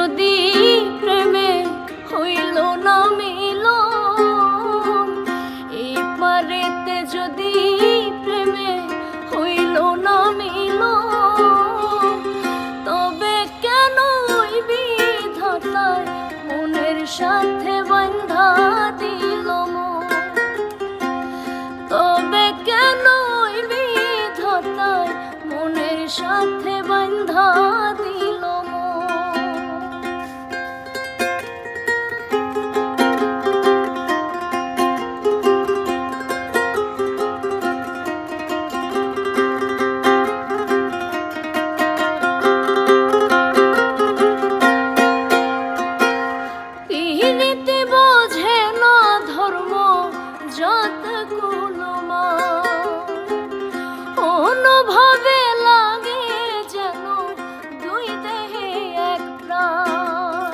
যদি প্রেমে হইল না মিলন, এই পারেতে যদি প্রেমে হইল না মিলন, তবে কেন ওই বিধাতায় মনের সাথে বাঁধা দিল মন? তবে কেন ওই বিধাতায় মনের সাথে বাঁধা দিল মন? নীতি বোঝে না ধর্ম যত কুলমা, অনুভবে লাগে যেন দুই দেহে এক প্রাণ।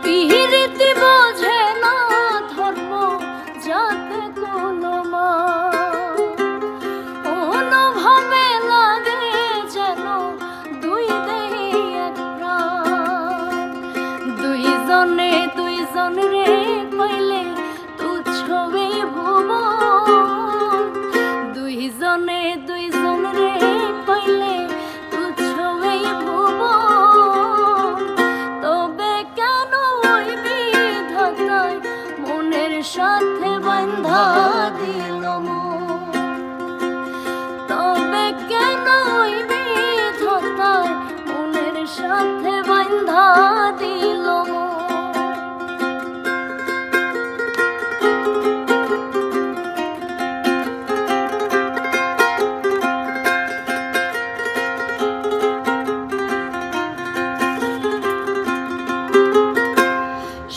প্রীতি বোঝে না ধর্ম যত কুলমা, অনুভবে লাগে যেন দুই দেহে এক প্রাণ। দুইজনে দুইজন রে পাইলে তুচ্ছ এই ভুবন, দুইজনে দুইজন রে পাইলে তুচ্ছ এই ভুবন, তবে কেন ওই বিধাতায় মনের সাথে বাঁধা দিল মন? তবে কেন ওই বিধাতায় মনের সাথে বাঁধা দিল মন?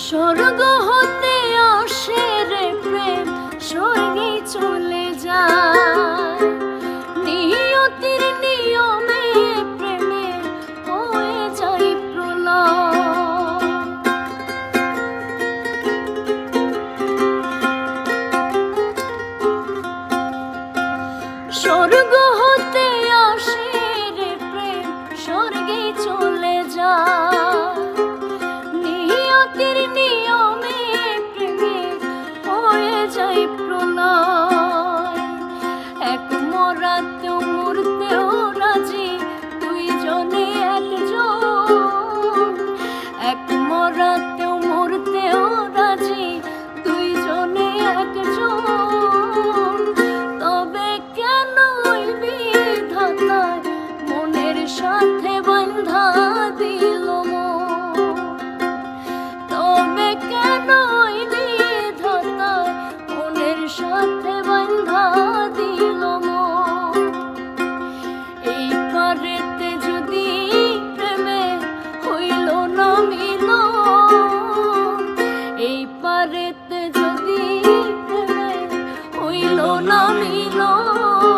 স্বর্গ হতে আসে রে প্রেম, স্বর্গে চলে যায়। নিয়তির নিয়মে প্রেমে হয়ে যায় প্রলয়। স্বর্গ হতে আসে রে প্রেম, স্বর্গে চলে যায়। নিয়তির নিয়মে প্রেমে হয়ে যায় প্রলয়। এক মরাতেও মরতেও রাজি দুইজনে একজন, এক মরাতেও মরতেও রাজি দুইজনে একজন, তবে কেন ওই বিধাতায় মনের সাথে বাঁধা দিল মন? তবে কেন ওই বিধাতায় মনের সাথে বাঁধা দিল মন? এই পারেতে যদি প্রেমে হইল না মিলন, এই পারেতে যদি প্রেমে হইল না মিলন,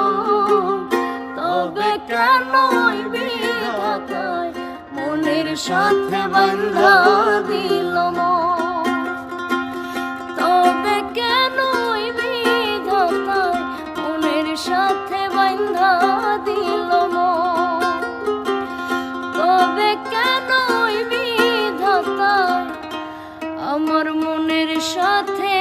তবে কেন ওই বিধাতায় মনের সাথে বাঁধা দিল মন? তবে কেন ওই বিধাতায় মনের সাথে বাঁধা দিল মন? তবে কেন ওই বিধাতায় আমার মনের সাথে